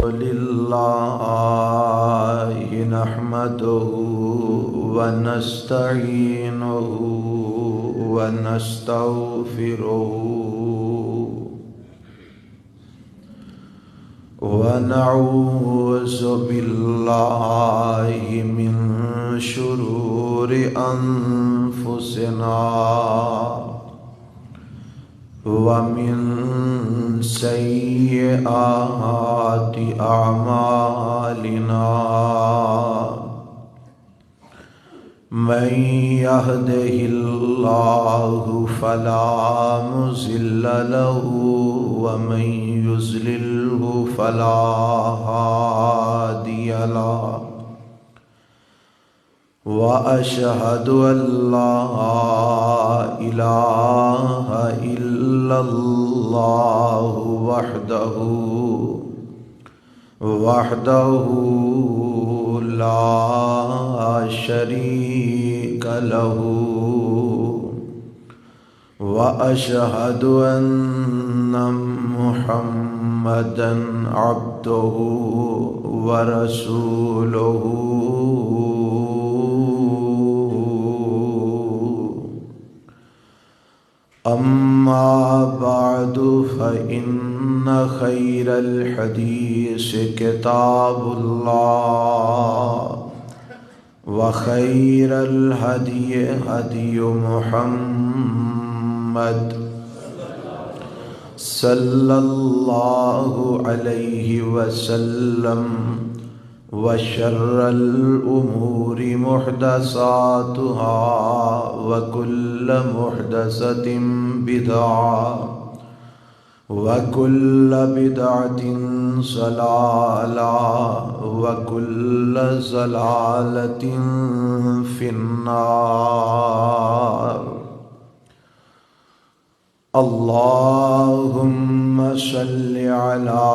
لله نحمده ونستعينه ونستغفره ونعوذ بالله من شرور أنفسنا ومن سيئات أعمالنا من يهده الله فلا مضل له ومن يضلله فلا هادي له وأشهد أن لا إله إلا الله وحده لا شريك له وأشهد أن محمدا عبده ورسوله أما بعد فإن خير الحديث كتاب الله وخير الهدي هدي محمد صلى الله عليه وسلم وشر الأمور محدثاتها وكل محدثة بدعة وكل بدعة ضلالة وكل ضلالة في النار. اللهم صل على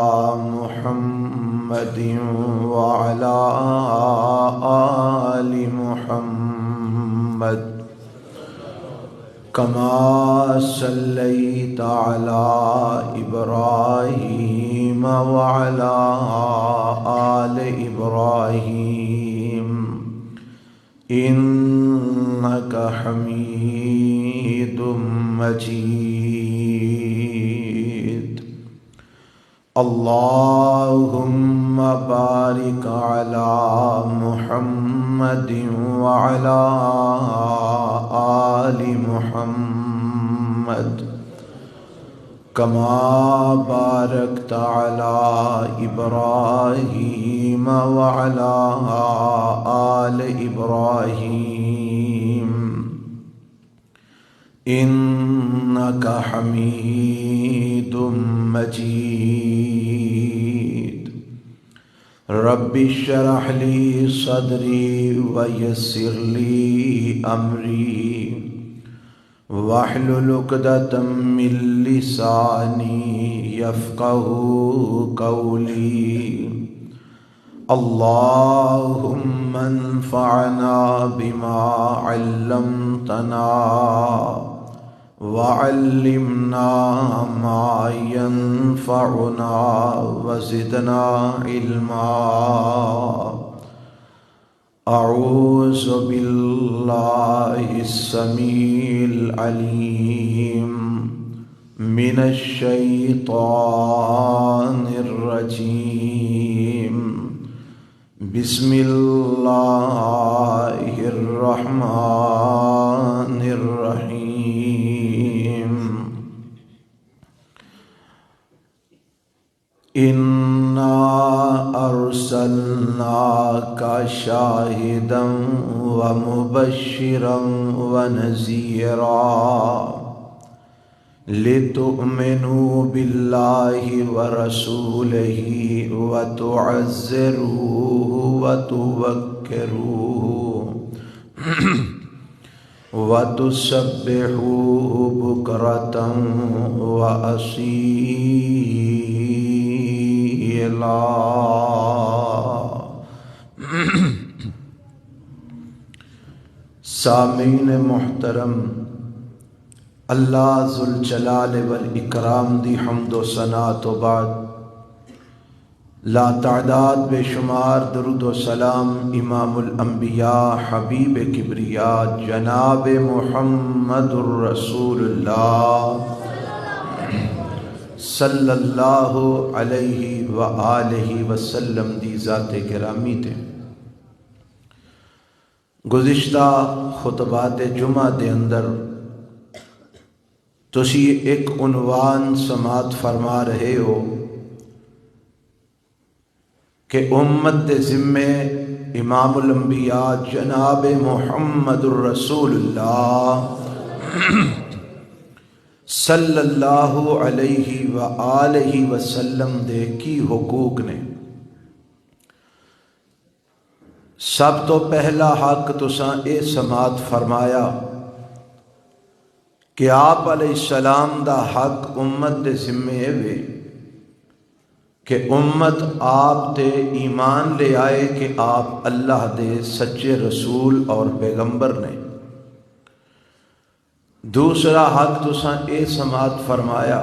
محمد وعلى آل محمد كما صليت على إبراهيم وعلى آل إبراهيم إنك حميد مجيد. اللهم بارك على محمد وعلى آل محمد كما باركت على إبراهيم وعلى آل إبراهيم إنك حميد مجيد. رب اشرح لي صدري ويسر لي أمري واحلل عقدة من لساني يفقه قولي. اللهم انفعنا بما علمتنا وعلمنا ما ينفعنا وزدنا علما. أعوذ بالله السميع العليم من الشيطان الرجيم. بسم الله الرحمن الرحيم. إنا أرسلناك شاهدا ومبشرا ونذيرا لتؤمنوا بالله ورسوله وتعزروه وتوقروه وتسبحوه بكرة وأصيلا. سامعین محترم، اللہ ذوالجلال والاکرام دی حمد و ثنا تو بعد لا تعداد بے شمار درود و سلام امام الانبیاء حبیب کبریا جناب محمد الرسول اللہ صلی اللہ علیہ وآلہ وسلم دی ذات گرامی تے گزشتہ خطبات جمعہ دے اندر تسی ایک عنوان سماعت فرما رہے ہو کہ امت دے ذمے امام الانبیاء جناب محمد الرسول اللہ صلی اللہ علیہ وآلہ وسلم دے کی حقوق نے۔ سب تو پہلا حق تساں اے سماعت فرمایا کہ آپ علیہ السلام دا حق امت دے ذمے وے کہ امت آپ تے ایمان لے آئے کہ آپ اللہ دے سچے رسول اور پیغمبر نے۔ دوسرا حق تساں اے سماعت فرمایا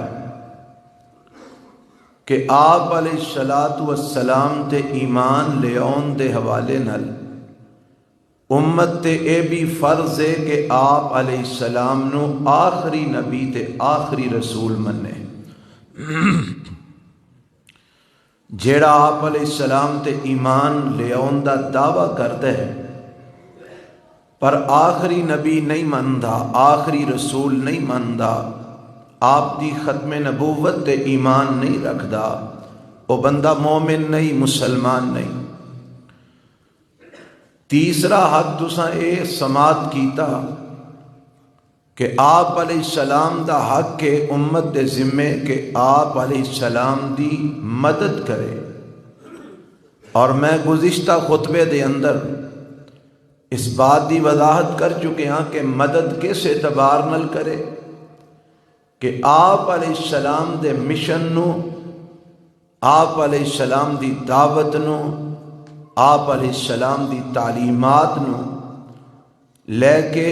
کہ آپ علیہ السلام تے ایمان لے آن دے حوالے نال امت تے اے بھی فرض ہے کہ آپ علیہ السلام نو آخری نبی تے آخری رسول منے۔ جیڑا آپ علیہ السلام تے ایمان لے آن دا دعویٰ کرتا ہے پر آخری نبی نہیں مندا، آخری رسول نہیں مندا، آپ دی ختم نبوت تے ایمان نہیں رکھدا، وہ بندہ مومن نہیں، مسلمان نہیں۔ تیسرا حق تساں اے سماعت کیتا کہ آپ علیہ السلام دا حق کے امت دے ذمے کہ آپ علیہ السلام دی مدد کرے، اور میں گزشتہ خطبے دے اندر اس بات دی وضاحت کر چکے ہاں کہ مدد کس اعتبار نال کرے کہ آپ علیہ السلام دے مشن نو، آپ علیہ السلام دی دعوت نو، آپ علیہ السلام دی تعلیمات نو لے کے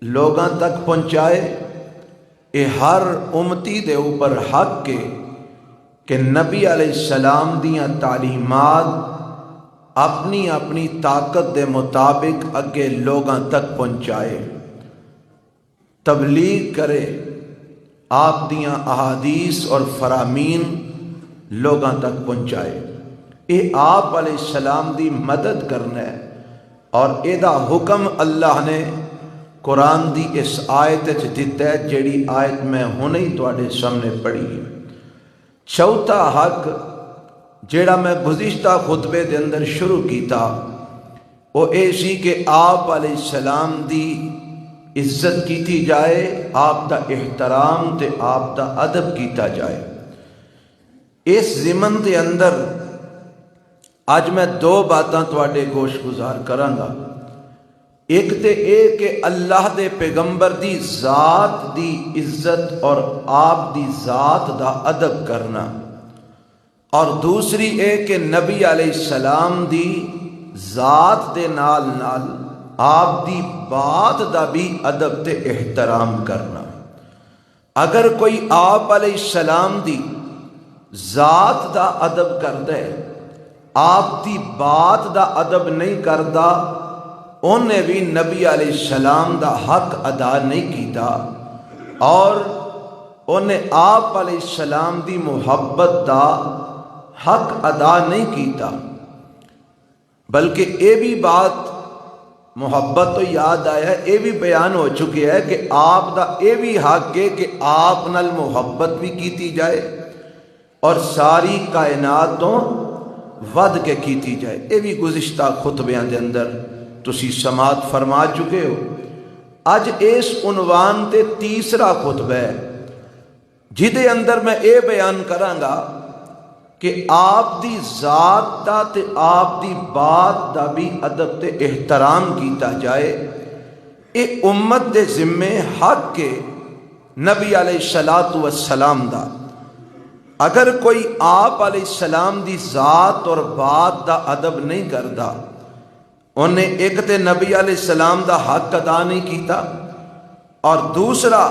لوگاں تک پہنچائے۔ اے ہر امتی دے اوپر حق کے کہ نبی علیہ السلام دیاں تعلیمات اپنی اپنی طاقت دے مطابق اگے لوگاں تک پہنچائے، تبلیغ کرے، آپ دیاں احادیث اور فرامین لوگاں تک پہنچائے۔ اے آپ علیہ السلام دی مدد کرنا ہے، اور اے دا حکم اللہ نے قرآن دی اس آیت وچ دتا ہے جیڑی آیت میں ہنے ہی تواڈے سامنے پڑھی ہے۔ چوتھا حق جیڑا میں گزشتہ خطبے دے اندر شروع کیتا وہ اے سی کہ آپ علیہ السلام دی عزت کیتی جائے، آپ دا احترام تے آپ دا ادب کیتا جائے۔ اس ضمن دے اندر آج میں دو باتاں تواڈے گوش گزار کراں گا۔ ایک تے اے کہ اللہ دے پیغمبر دی ذات دی عزت اور آپ دی ذات دا ادب کرنا، اور دوسری اے کہ نبی علیہ السلام دی ذات دے نال نال آپ دی بات دا بھی ادب تے احترام کرنا۔ اگر کوئی آپ علیہ السلام دی ذات دا ادب کردا ہے، آپ دی بات دا ادب نہیں کردا، انہیں بھی نبی علیہ السلام دا حق ادا نہیں کیتا، اور انہیں آپ علیہ السلام دی محبت دا حق ادا نہیں کیتا۔ بلکہ اے بھی بات محبت تو یاد آیا، اے بھی بیان ہو چکی ہے کہ آپ دا اے بھی حق ہے کہ آپ نال محبت بھی کیتی جائے اور ساری کائنات تو ود کے کیتی جائے۔ اے بھی گزشتہ خطبیاں دے اندر تسی سماعت فرما چکے ہو۔ اج اس عنوان تے تیسرا خطبہ ہے جدے اندر میں اے بیان کراں گا کہ آپ دی ذات دا تے آپ دی بات دا بھی ادب تے احترام کیتا جائے۔ اے امت دے ذمے حق کے نبی علیہ السلام دا۔ اگر کوئی آپ علیہ السلام دی ذات اور بات دا ادب نہیں کردا، انہیں ایک تے نبی علیہ السلام دا حق ادا نہیں کیتا، اور دوسرا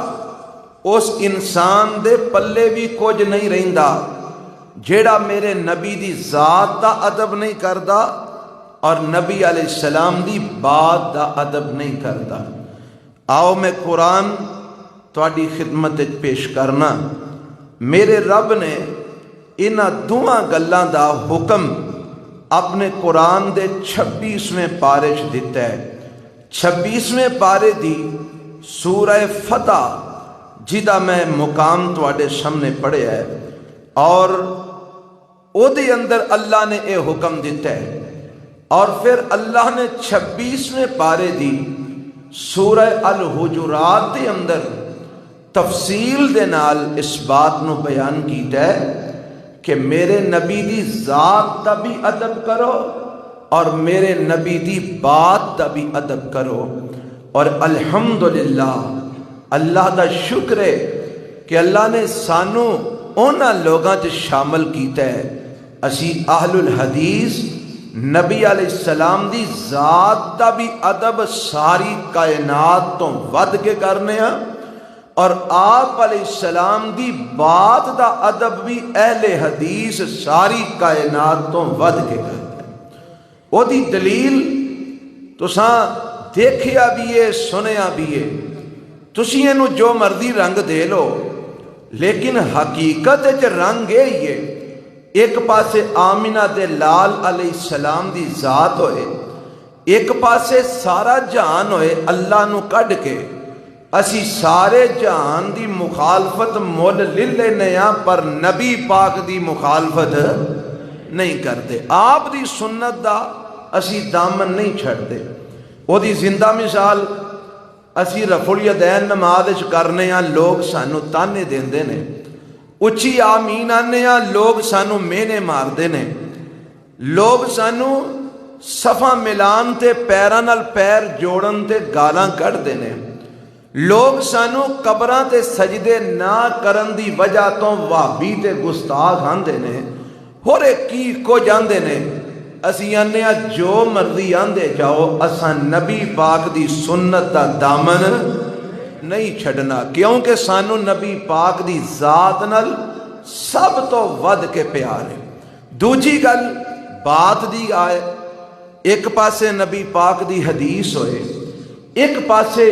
اس انسان دے پلے بھی کچھ نہیں رہندا جیڑا میرے نبی دی ذات دا ادب نہیں کردا اور نبی علیہ السلام دی بات دا ادب نہیں کردا۔ آؤ میں قرآن تواڈی خدمت پیش کرنا۔ میرے رب نے انہاں دوہاں گلاں دا حکم اپنے قرآن دے 26ویں پارے چ دیتا ہے۔ 26ویں پارے دی سورہ فتح جدا میں مقام تواڈے سامنے پڑھیا ہے، اور او دے اندر اللہ نے اے حکم دیتا ہے، اور پھر اللہ نے 26ویں پارے دی سورہ الحجرات دے اندر تفصیل دے نال اس بات نو بیان کیتا ہے کہ میرے نبی دی ذات دا بھی ادب کرو اور میرے نبی دی بات دا بھی ادب کرو۔ اور الحمدللہ اللہ دا شکر ہے کہ اللہ نے سانو اونا لوگاں تے شامل کیتا ہے۔ اسی اہل الحدیث نبی علیہ السلام دی ذات دا بھی ادب ساری کائنات تو ود کے کرنے ہیں، اور آپ علیہ السلام دی بات دا ادب بھی اہل حدیث ساری کائنات تو ود کے کرتے ہیں۔ وہ دی دلیل تساں دیکھیا بھی ہے، سنیا بھی ہے، تسی اینو جو مرضی رنگ دے لو، لیکن حقیقت وچ رنگ ہی ہے۔ ایک پاسے آمینہ دے لال علیہ السلام دی ذات ہوئے، ایک پاسے سارا جہان ہوئے اللہ نو کڈ کے اسی سارے جہان دی مخالفت مول لے لینے ہاں، پر نبی پاک دی مخالفت نہیں کرتے۔ آپ دی سنت دا اسی دامن نہیں چھڑتے۔ وہ دی زندہ مثال اسی رفع الیدین نماز کرنے ہاں، لوگ سانو تانے دیندے نے، اچھی آمین آنے ہاں، لوگ سانو مینے مار دینے، لوگ سانو صفا ملان تے پیران نال پیر جوڑن تے گالاں کڑ دینے، لوگ سانو قبراں تے سجدے نہ کرن دی وجہ تو وہابی تے گستاخ آندے نے، ہور کی کو جاندے نے۔ اسی آنے جو مرضی آندے جاؤ، اساں نبی پاک دی سنت دا دامن نہیں چھڑنا، کیونکہ سانو نبی پاک دی ذات نال سب تو ود کے پیار ہے۔ دوجی گل بات دی آئے، ایک پاسے نبی پاک دی حدیث ہوئے، ایک پاسے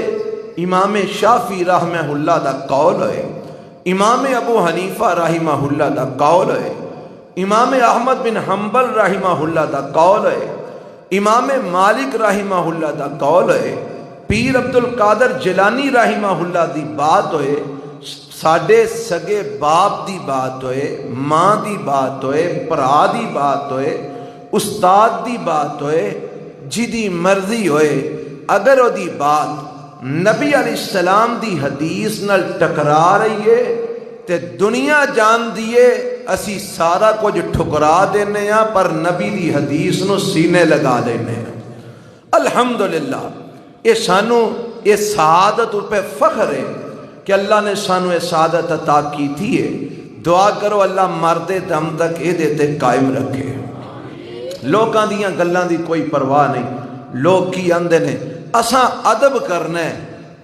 امام شافعی رحمہ اللہ دا قول ہوئے، امام ابو حنیفہ رحمہ اللہ دا قول ہوئے، امام احمد بن حنبل رحمہ اللہ دا قول ہے، امام مالک رحمہ اللہ دا قول ہے، پیر عبد القادر جیلانی رحمہ اللہ دی بات ہوئے، ساڈے سگے باپ دی بات ہوئے، ماں دی بات ہوئے، پرا دی بات ہوئے، استاد دی بات ہوئے، جی دی مرضی ہوئے، اگر وہ دی بات نبی علیہ السلام دی حدیث نال ٹکرا رہی ہے تے دنیا جان دیے اسی سارا کچھ ٹھکرا دینے ہیں، پر نبی دی حدیث نو سینے لگا لینے ہیں۔ الحمدللہ یہ سانو یہ سعادت پہ فخر ہے کہ اللہ نے سانو یہ سعادت عطا کی تھی ہے۔ دعا کرو اللہ مردے دم تک یہ دیتے قائم رکھے۔ لوگاں دیاں گلاں دی کوئی پرواہ نہیں، لوگ کی اندے نے، اساں ادب کرنا ہے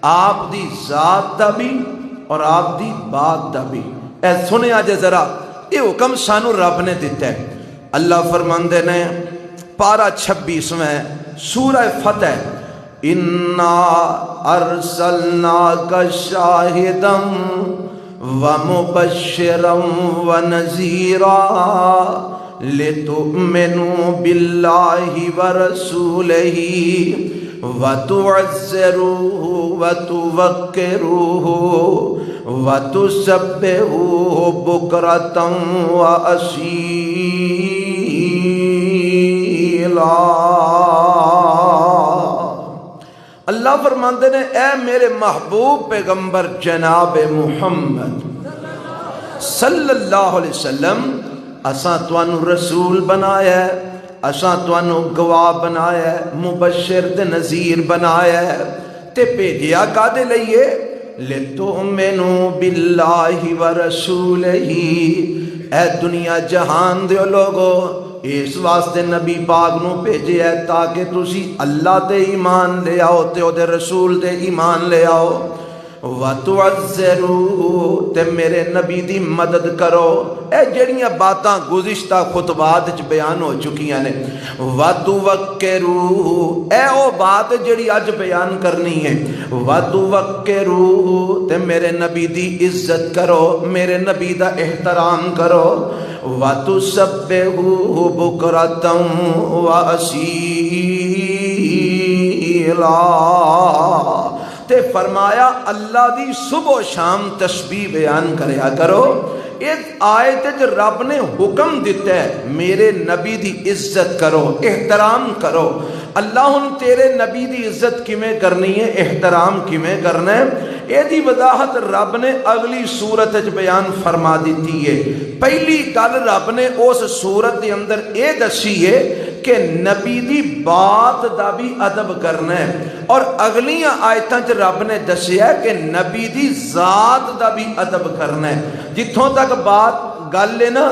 آپ دی ذات دا بھی اور آپ دی بات دا بھی۔ اے سنے آجے ذرا یہ حکم سانو رب نے دیتا ہے۔ اللہ فرماندے نے پارہ 26 سورہ فتح، اِنَّا أَرْسَلْنَاكَ شَاهِدًا وَمُبَشِّرًا وَنَذِيرًا لِتُؤْمِنُوا بِاللَّهِ وَرَسُولِهِ وَتُعَزِّرُوهُ وَتُوَقِّرُوهُ وَتُسَبِّحُوهُ بُكْرَةً وَأَصِيلًا۔ اللہ فرماندے نے اے میرے محبوب پیغمبر جناب محمد صلی اللہ علیہ وسلم، اساں توانو رسول بنایا ہے، اساں توانو گواہ بنایا ہے، مبشر تے نذیر بنایا ہے، تے بھیجیا کادے لئیے لِتُؤْمِنُوا بِاللَّهِ وَرَسُولِهِ۔ اے دنیا جہان دیو لوگو، اس واسطے نبی پاک نو بھیجے ہے تاکہ تسی اللہ تے ایمان لے آؤ تے او دے رسول تے ایمان لے آؤ۔ وَتُعَزِّرُوا تے میرے نبی دی مدد کرو. اے جڑیاں باتاں گزشتہ خطبات چ بیان ہو چکیاں نے. وَتُوَقِّرُوا اے او بات جڑی اج بیان کرنی ہے. وَتُوَقِّرُوا تے میرے نبی دی عزت کرو، میرے نبی دا احترام کرو. وَتُسَبِّحُوهُ بُكْرَةً وَأَصِيلًا تے فرمایا اللہ دی صبح و شام تسبیح بیان کریا کرو. اس آیت جو رب نے حکم دیتا ہے میرے نبی دی عزت کرو، احترام کرو. اللہ ہن تیرے نبی دی عزت کیویں کرنی ہے، احترام کیویں کرنا ہے، اے دی وضاحت رب نے اگلی سورت وچ بیان فرما دیتی ہے. پہلی گل رب نے اس سورت دے اندر اے دسی ہے کہ نبی دی بات دا بھی ادب کرنا ہے، اور اگلیاں آیتاں چ رب نے دسیا ہے کہ نبی دی ذات دا بھی ادب کرنا ہے. جتھوں تک بات گل ہے نا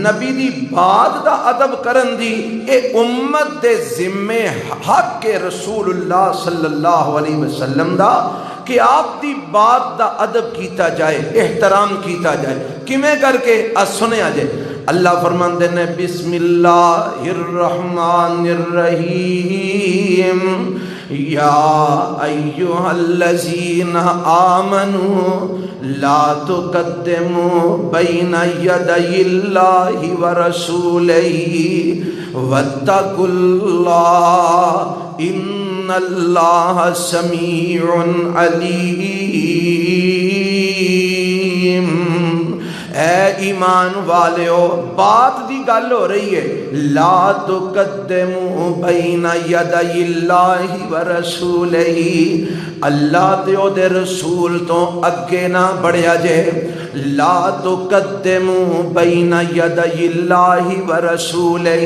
نبی دی بات دا ادب کرن دی، اے امت دے ذمے حق کے رسول اللہ صلی اللہ علیہ وسلم دا کہ آپ دی بات دا ادب کیتا جائے، احترام کیتا جائے. کیویں کر کے سنیا جائے. اللہ فرماندے نے بسم اللہ الرحمن الرحیم یا ایھا الذین آمنوا لا تقدموا بین یدی اللہ ورسولہ واتقوا اللہ ان اللہ سمیع علیم. اے ایمان والیو بات دی گل ہو رہی ہے. لا تقدموا بین یدی اللہ ورسولہ، اللہ تے او دے رسول تو اگے نہ بڑھیا جے. لا تقدموا بین یدی اللہ ورسولہ،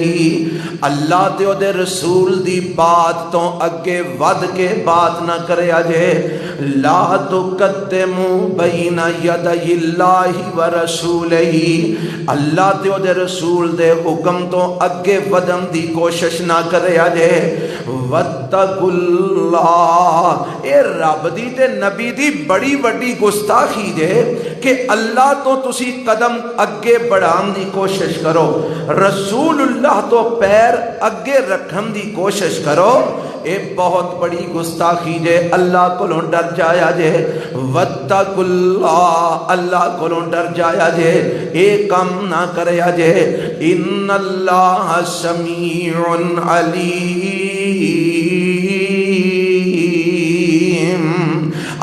اللہ تے او دے رسول دی بات تو اگے ود کے بات نہ کریا جے. لا تقدموا بین یدی اللہ ورسولہ، اللہ تے او دے رسول دے حکم تو اگے ودن دی کوشش نہ کریا جے. واتقوا اللہ، اے رب دی تے نبی دی بڑی بڑی گستاخی جے کہ اللہ تو تسی قدم اگے بڑھان دی کوشش کرو، رسول اللہ تو پیر اگے رکھن دی کوشش کرو. اے بہت بڑی گستاخی جے. اللہ کولوں ڈر جایا جے. واتقوا اللہ، اللہ کولوں ڈر جایا جے. اے کم نہ کریا جے. ان اللہ سمیع علیم،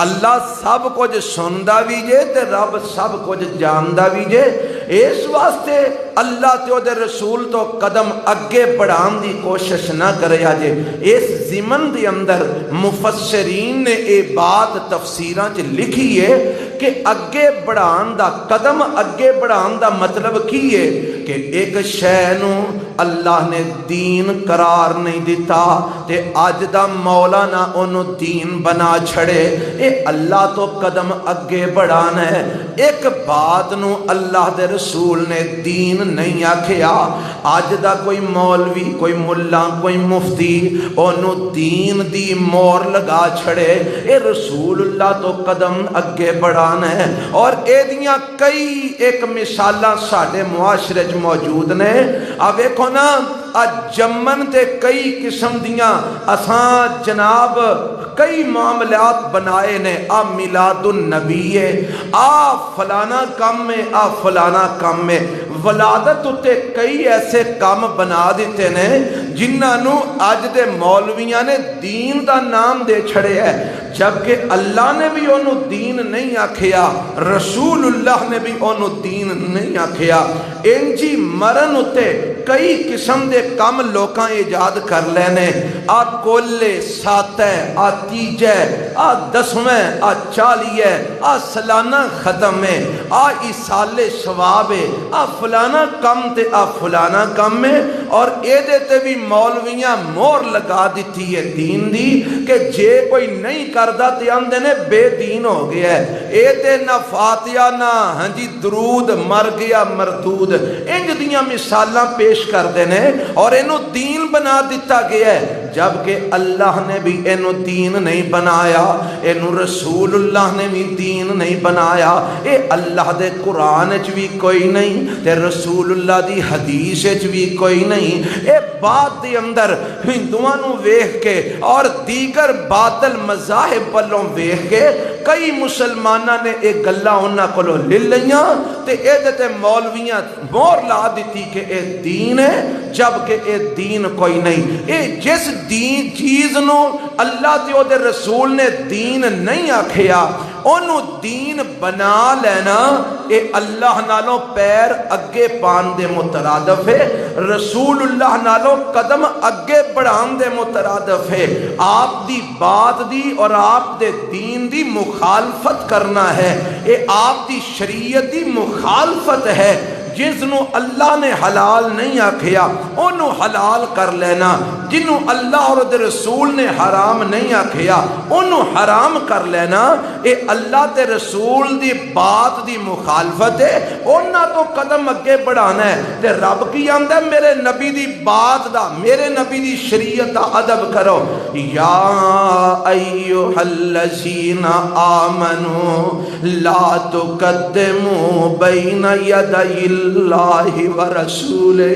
اللہ سب کچھ سندا بھی جے تے رب سب کچھ جاندا بھی جے. اس واسطے اللہ تے او دے رسول تو قدم اگے بڑھان دی کوشش نہ کریا جے. اس ضمن دے اندر مفسرین نے اے بات تفسیراں چ لکھی ہے کہ اگے بڑھان دا، قدم اگے بڑھان دا مطلب کی ہے کہ ایک شے نو اللہ نے دین قرار نہیں دیتا تے اج دا مولانا اونوں دین بنا چھڑے. اے اللہ تو قدم اگے بڑھانا ہے. ایک بات نو اللہ دے رسول نے دین نہیں آکھیا. اج دا کوئی مولوی، کوئی ملا، کوئی مفتی اونوں دین دی مور لگا چھڑے. اے رسول اللہ تو قدم اگے بڑھانا ہے. اور اے دیاں کئی ایک مثالاں ساڈے معاشرے چ موجود نے. آ ویکھو نا جمن تے کئی قسم دیاں اساں جناب کئی معاملات بنائے نے. آ میلاد النبی ہے، آ فلانا کام میں، آ فلانا کام میں. ولادت تے کئی ایسے کام بنا دیتے نے جنہاں نو اج دے مولویاں نے دین دا نام دے چھڑے ہے، جبکہ اللہ نے بھی انہوں دین نہیں آکھیا، رسول اللہ نے بھی انہوں دین نہیں آکھیا. انجی مرن اتے کئی قسم دے کم لوکاں ایجاد کر لینے. آ کولے ساتھ آ تیجے آ دسویں آ چالیے آ سلانہ ختم ہے آ ایسال ثواب ہے آ فلانا کم تے آ فلانا کم ہے. اور اے دیتے بھی مولویاں مور لگا دیتی ہے دین دی کہ جے کوئی نہیں کردہ تے آندے نے بے دین ہو گیا ہے. اے تے نہ فاتحہ نہ ہنجی درود مر گیا مردود. انج دیاں مثالاں پیش کر دینے اور انہوں دین بنا دیتا گیا ہے. جبکہ اللہ نے بھی اینو دین نہیں بنایا، اینو رسول اللہ نے بھی دین نہیں بنایا، اے اللہ دے قرآن چ بھی کوئی نہیں تے رسول اللہ دی حدیث چ بھی کوئی نہیں۔ اے بات دی اندر ہندوؤں نو ویکھ کے اور دیگر باطل مذاہب والوں ویکھ کے کئی مسلمانہ نے ایک گلہ انہاں کولوں لے لیاں تے اے دے مولویاں مور لا دیتی کہ اے دین ہے، جبکہ اے دین کوئی نہیں۔ اے جس دین چیز نو اللہ تے او دے رسول نے دین نہیں آکھیا انہوں دین بنا لینا، اے اللہ نالوں پیر اگے پان دے مترادف ہے، رسول اللہ نالوں قدم اگے بڑھان دے مترادف ہے۔ آپ دی بات دی اور آپ دے دین دی مخالفت کرنا ہے، اے آپ دی شریعت دی مخالفت ہے۔ جس نو اللہ نے حلال نہیں آکھیا انہوں حلال کر لینا، جنہوں اللہ اور دے رسول نے حرام نہیں آکھیا انہوں حرام کر لینا، اے اللہ تے رسول دی بات دی مخالفت ہے، انہاں تو قدم اگے بڑھانا ہے۔ تے رب کی آندہ میرے نبی دی بات دا، میرے نبی دی شریعت دا ادب کرو۔ یا ایہا الذین آمنوا لا تقدموا بین یدی اللہ ورسولہ،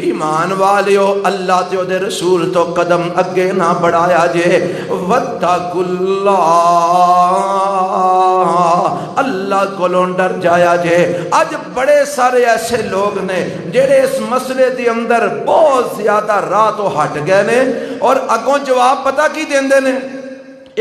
ایمان والیو اللہ تے دے رسول تو قدم اگے نہ بڑھایا جے۔ واتقوا اللہ، اللہ کو ڈر جایا جے۔ آج بڑے سارے ایسے لوگ نے جڑے اس مسئلے دی اندر بہت زیادہ راہ تو ہٹ گئے نے اور اگوں جواب پتہ کی دیندے نے،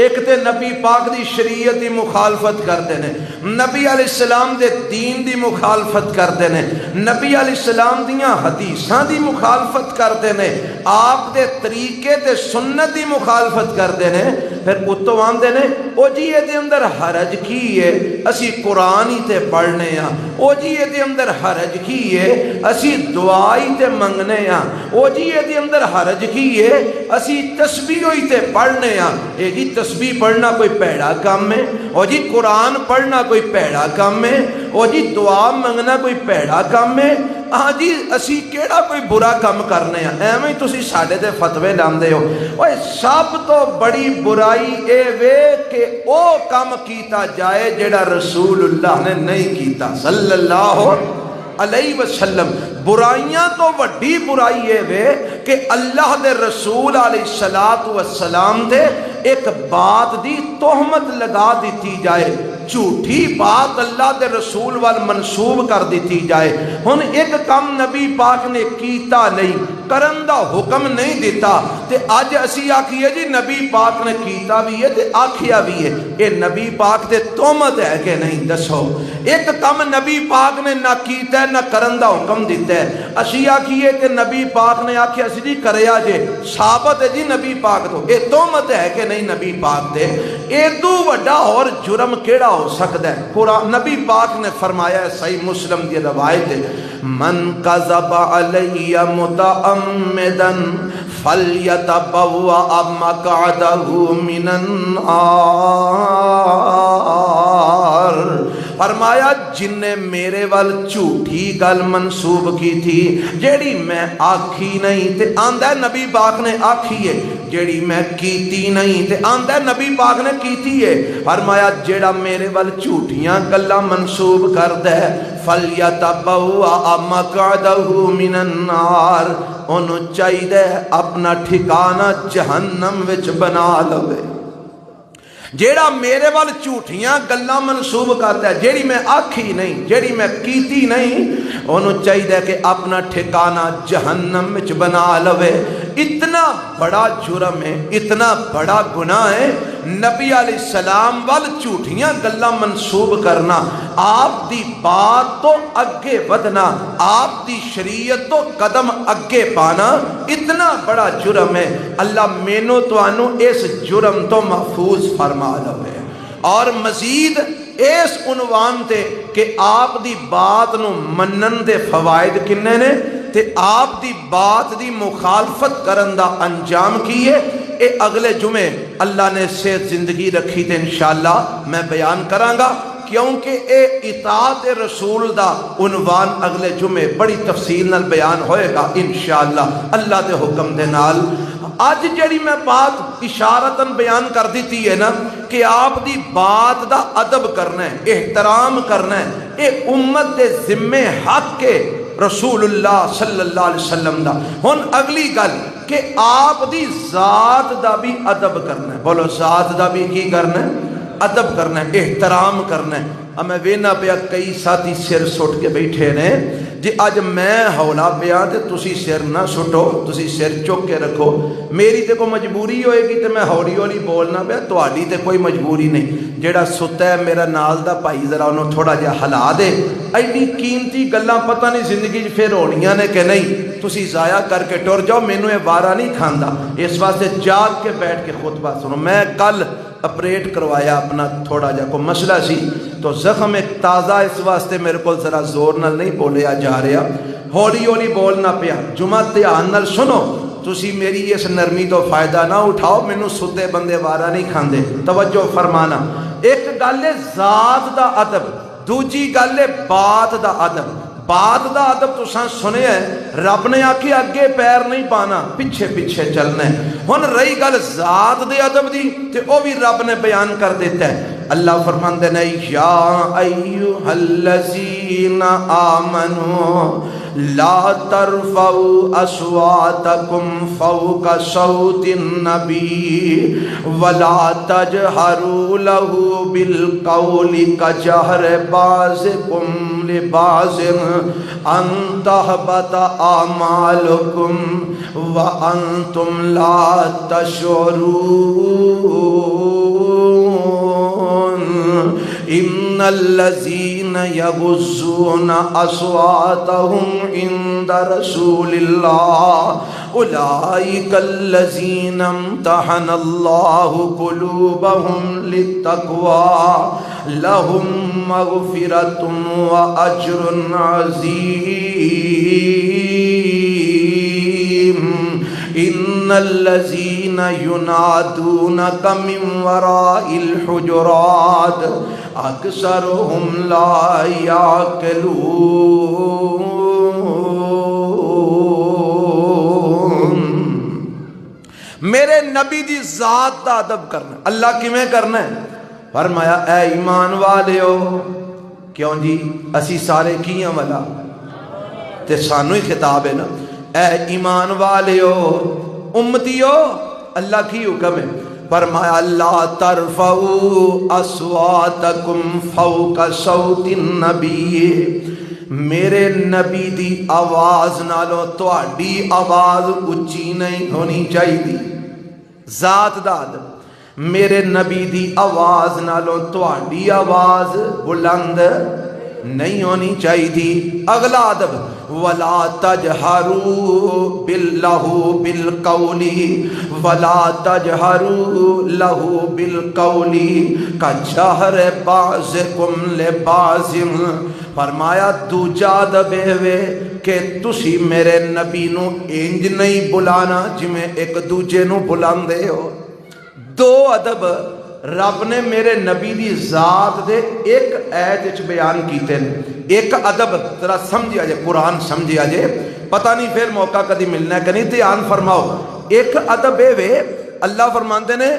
ایک تے نبی پاک دی شریعت دی مخالفت کردے نے، نبی علیہ السلام دے دین دی مخالفت کردے نے، نبی علیہ السلام دیاں حدیثاں دی مخالفت کردے نے، آپ دے طریقے تے سنت دی مخالفت کردے نے۔ پھر اتو آندے نے او جی یہ دے اندر حرج کی ہے اسی قرآن ہی تے پڑھنے ہاں، او جی یہ دے اندر حرج کی ہے اسی دعائی تے منگنے ہاں، او جی یہ دے اندر حرج کی ہے اسی تسبیح ہوئی تے پڑھنے ہاں۔ اے جی تسبیح پڑھنا کوئی پیڑا کام ہے، او جی قرآن پڑھنا کوئی پیڑا کام ہے، او جی دعا منگنا کوئی پیڑا کام ہے، ہاں جی اسی کیڑا کوئی برا کام کرنے ہیں، ایویں تسی ساڈے تے فتوے لاندے ہو۔ اوے سب تو بڑی برائی اے وے کہ او کام کیتا جائے جڑا رسول اللہ نے نہیں کیتا صلی اللہ علیہ وسلم۔ برائیاں تو وڈی برائی ہے وے کہ اللہ دے رسول علیہ السلام دے ایک بات دی تہمت لگا دیتی جائے، جھوٹی بات اللہ دے رسول وال منسوب کر دیتی جائے۔ ہن ایک کام نبی پاک نے کیتا نہیں، کرن دا حکم نہیں دیتا تے اج اسی آکھیے جی نبی پاک نے کیتا بھی ہے تے آکھیا بھی ہے، اے نبی پاک تے تہمت ہے کہ نہیں دسو؟ ایک کام نبی پاک نے نہ کیتا ہے نہ کرن دا حکم دیتا ہے، اسی آکھیے کہ نبی پاک نے آکھیا اسی جی کریا جے، ثابت ہے جی نبی پاک تو، اے تہمت ہے کہ نہیں نبی پاک دے؟ ایدو وڈا اور جرم کیڑا ہو سکتا ہے؟ قرآن نبی پاک نے فرمایا ہے، صحیح مسلم دی روایت ہے، من کذب علی متعمدا فلیتبوأ مقعدہ من النار۔ فرمایا جن نے میرے وال جھوٹی گل منسوب کی تھی جیڑی میں آکھی نہیں تے آندہ نبی پاک نے آکھی ہے، جیڑی میں کیتی نہیں تے آندہ نبی پاک نے کیتی ہے۔ فرمایا جیڑا میرے وال جھوٹیاں گلاں منسوب کردہ ہے فَلْيَتَبَوَّأَ مَقْعَدَهُ مِنَ النَّارِ، انہوں چاہیے اپنا ٹھکانہ جہنم وچ بنا لوے۔ جیڑا میرے وال جھوٹیاں گلاں منسوب کرتا ہے، جیڑی میں آکھی نہیں، جیڑی میں کیتی نہیں، انہوں چاہیے کہ اپنا ٹھکانہ جہنم وچ بنا لوے۔ اتنا بڑا جرم ہے، اتنا بڑا گناہ ہے نبی علیہ السلام وال جھوٹیاں گلاں منسوب کرنا، آپ دی بات تو اگے ودنا، آپ دی شریعت تو قدم اگے پانا، اتنا بڑا جرم ہے۔ اللہ مینو تو انو اس جرم تو محفوظ فرما لوے۔ اور مزید اس عنوان تے کہ آپ دی بات نو منن دے فوائد کنے نے تے آپ دی بات دی مخالفت کرن دا انجام کیے، اے اگلے جمعے اللہ نے صحت زندگی رکھی تے انشاءاللہ میں بیان کرانگا۔ کیونکہ اے اطاعت رسول دا عنوان اگلے جمعے بڑی تفصیل نال بیان ہوئے گا انشاءاللہ اللہ دے حکم دے نال۔ آج جڑی میں بات اشارتاً بیان کر دیتی ہے نا کہ آپ دی بات دا ادب کرنا ہے، احترام کرنا ہے، اے امت دے ذمے حق کے رسول اللہ صلی اللہ علیہ وسلم دا۔ ہن اگلی گل کہ آپ دی ذات دا بھی ادب کرنا ہے، بولو ذات دا بھی کی کرنا ہے؟ ادب کرنا ہے، احترام کرنا ہے۔ اب میں وینا پیا کئی ساتھی سر سٹ کے بیٹھے نے جی اج میں ہولا پیا تے تسی سر نہ سٹو، تسی سر چک کے رکھو، میری تے کوئی مجبوری ہوئے گی تے میں ہولی ہولی بولنا پیا، تہاڈی تے کوئی مجبوری نہیں۔ جیڑا ستا ہے میرا نال دا بھائی ذرا انہوں تھوڑا جہا ہلا دے، ایڈی قیمتی گلاں پتہ نہیں زندگی پھر ہونیاں نے کہ نہیں، تسی ضائع کر کے ٹر جاؤ، مینوں یہ وارا نہیں کھاندا، اس واسطے جاگ کے بیٹھ کے خطبہ سنو۔ میں کل اپریٹ کروایا اپنا تھوڑا جا کو مسئلہ سی تو زخم ایک تازہ اس واسطے میرے کو ذرا زور نال نہیں بولیا جا رہا، ہولی ہولی بولنا پیا۔ جمعہ دھیان نال سنو، تسی میری اس نرمی تو فائدہ نہ اٹھاؤ، مینوں ستے بندے وارا نہیں کھاندے، توجہ فرمانا۔ ایک گل ہے ذات دا ادب، دوجی گل ہے بات دا ادب۔ بات دا ادب تساں سنے ہے، رب نے آکھی اگے پیر نہیں پانا، پیچھے پیچھے چلنا ہے۔ ہن رہی گل ذات دے ادب دی تے او بھی رب نے بیان کر دیتا ہے۔ اللہ فرماندے نے یا ایھا الذین آمنوا لا ترفعوا اصواتکم فوق صوت النبی ولا تجہروا له بالقول کجہر بعضکم لبعض ان تحبط اعمالکم وانتم لا تشعرون ان الذین یغضون اصواتهم عند رسول اللہ اولئک الذین امتحن اللہ قلوبهم للتقوی لهم مغفرۃ واجر عظیم ان الذین ینادونک من وراء الحجرات اکثرهم لا یعقلون۔ میرے نبی دی ذات دا ادب کرنا، اللہ کیویں کرنا ہے؟ فرمایا اے ایمان والیو، کیوں جی اسی سارے کیاں والا تے سانو ہی خطاب ہے نا، اے ایمان والیو امتیو، اللہ کی حکم ہے۔ فرمایا لا ترفعوا اصواتکم فوق صوت النبی، میرے نبی دی آواز نالو تہاڈی آواز اچھی نہیں ہونی چاہیے، ذات دا ادب۔ میرے نبی دی آواز نالو تہاڈی آواز بلند نہیں ہونی چاہیے۔ اگلا ادب ولا تجہروا لہ بالقول ولا تجہروا لہ بالقول کجہر بعضکم لبعض، فرمایا دوجا ادب ہے کہ تسی میرے نبی نو انج نہیں بلانا جویں ایک دوجے نو بلاندے ہو۔ دو ادب رب نے میرے نبی دی ذات دے ایک ایت وچ بیان کیتے ہیں۔ ایک ادب ذرا سمجھیا جے، قرآن سمجھیا جے، پتہ نہیں پھر موقع کدی ملنا ہے کہ نہیں، دھیان فرماؤ۔ ایک ادب اے وے اللہ فرماندے نے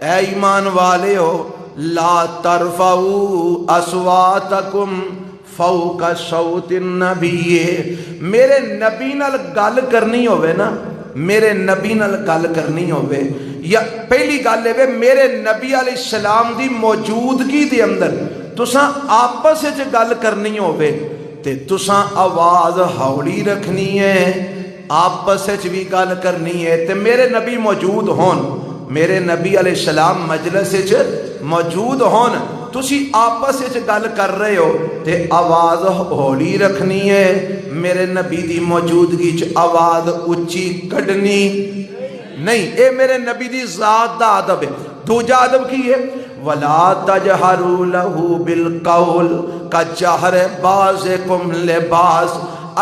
اے ایمان والے ہو لا ترفعوا اصواتکم فوق صوت النبی، میرے نبی نال گل کرنی ہوئے نا، میرے نبی نال گل کرنی ہوئے، یا پہلی گل ہے میرے نبی علیہ السلام دی موجودگی دے اندر تساں آپس وچ گل کرنی ہوئے تے تساں آواز ہولی رکھنی ہے، آپس وچ بھی گل کرنی ہے تے میرے نبی موجود ہون، میرے نبی علیہ السلام مجلس وچ موجود ہون، تسی آپس وچ گل کر رہے ہو تے آواز ہولی رکھنی ہے، میرے نبی دی موجودگی چ آواز اچھی کڈنی نہیں، اے میرے نبی دی ذات دا ادب ہے۔ دوجا ادب کی ہے ولا تجہروا لہ بالقول کجہر بعضکم لبعض،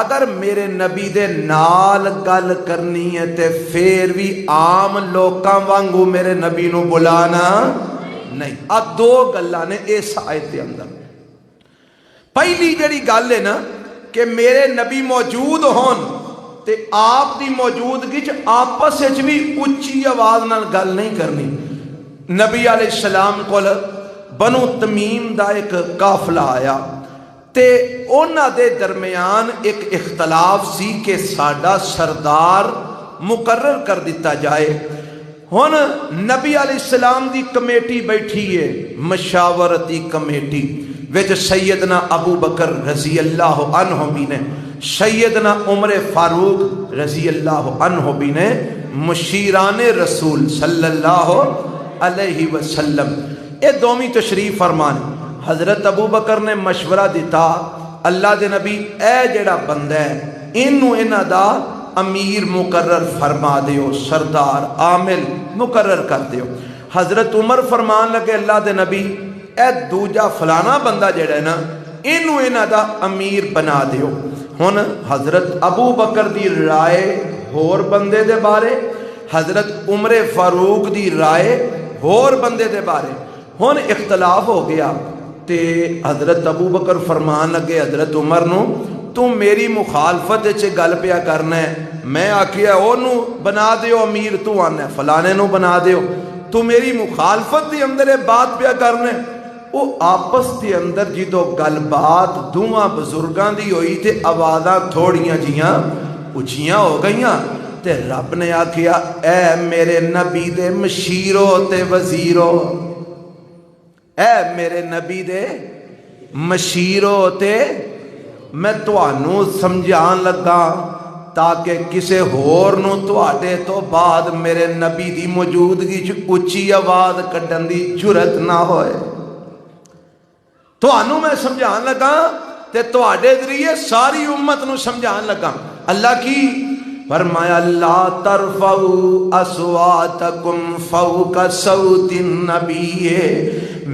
اگر میرے نبی دے نال گل کرنی ہے تے پھر بھی عام لوکاں وانگو میرے نبی نو بلانا نہیں۔ اب دو گلاں نے اس آیت دے اندر، پہلی جڑی گل ہے نا کہ میرے نبی موجود ہون تے آپ دی موجودگی چ آپس وچ بھی اچھی آواز نال گل نہیں کرنی. نبی علیہ السلام کول بنو تمیم دا ایک قافلہ آیا تے انہاں دے درمیان ایک اختلاف سی کہ ساڈا سردار مقرر کر دیتا جائے. ہن نبی علیہ السلام دی کمیٹی بیٹھی ہے، مشاورتی کمیٹی وچ سیدنا ابو بکر رضی اللہ عنہ بھی نے، سیدنا عمر فاروق رضی اللہ عنہ بھی نے، مشیران رسول صلی اللہ علیہ وسلم اے دومی تشریف فرمان. حضرت ابو بکر نے مشورہ دیتا اللہ دے نبی اے جڑا بندہ ہے اینو انہاں دا امیر مقرر فرما دیو، سردار عامل مقرر کر دیو. حضرت عمر فرمان لگے اللہ دے نبی اے دوجا فلانا بندہ جڑا ہے نا اینو انہاں دا امیر بنا دیو. ہن حضرت ابو بکر دی رائے ہور بندے دے بارے، حضرت عمر فاروق دی رائے ہور بندے دے بارے. ہن اختلاف ہو گیا تے حضرت ابو بکر فرمان لگے حضرت عمر نو تو میری مخالفت چ گل پیا کرنا ہے، میں آکھیا اونوں بنا دیو امیر، تو آنا فلانے نو بنا دیو، تو میری مخالفت دی اندر بات پیا کرنا ہے. وہ آپس دے اندر جدو گل بات دوواں بزرگاں دی ہوئی تے آوازاں تھوڑیاں جیاں اچھیاں ہو گئیاں تے رب نے آکھیا اے میرے نبی دے مشیرو تے وزیرو، اے میرے نبی دے مشیرو تے میں تانوں سمجھان لگا تاکہ کسے ہور نو تواڈے تو بعد میرے نبی دی موجودگی چ اچھی آواز کڈن دی جرت نہ ہوئے. تانوں میں سمجھان لگا تے تواڈے ذریعے ساری امت نو سمجھان لگا. اللہ کی فرمایا لا ترفعوا اصواتکم فوق صوت النبی،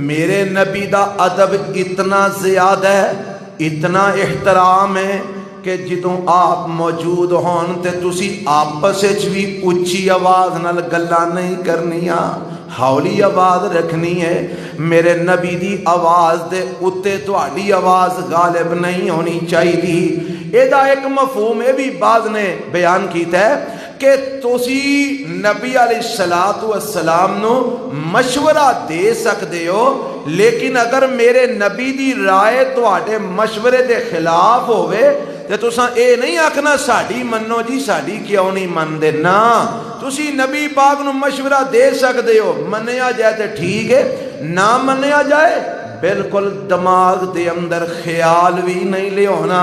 میرے نبی دا ادب اتنا زیادہ ہے، اتنا احترام ہے کہ جدوں آپ موجود ہون تے تسی آپس وچ بھی اچھی آواز نال گلاں نہیں کرنیاں، ہولی آواز رکھنی ہے. میرے نبی دی آواز دے اتے تہاڈی آواز غالب نہیں ہونی چاہیے. ایدا ایک مفہوم یہ بھی بعض نے بیان کیتا ہے کہ تسی نبی علیہ السلام نو مشورہ دے سکتے ہو، لیکن اگر میرے نبی دی رائے تواڈے مشورے دے خلاف ہوئے تے تساں اے نہیں آکھنا ساڈی منو جی ساڈی کیوں نہیں مندے. نا تسی نبی پاک نو مشورہ دے سکتے ہو، منیا جائے تے ٹھیک ہے، نہ منیا جائے بالکل دماغ دے اندر خیال بھی نہیں لے ہونا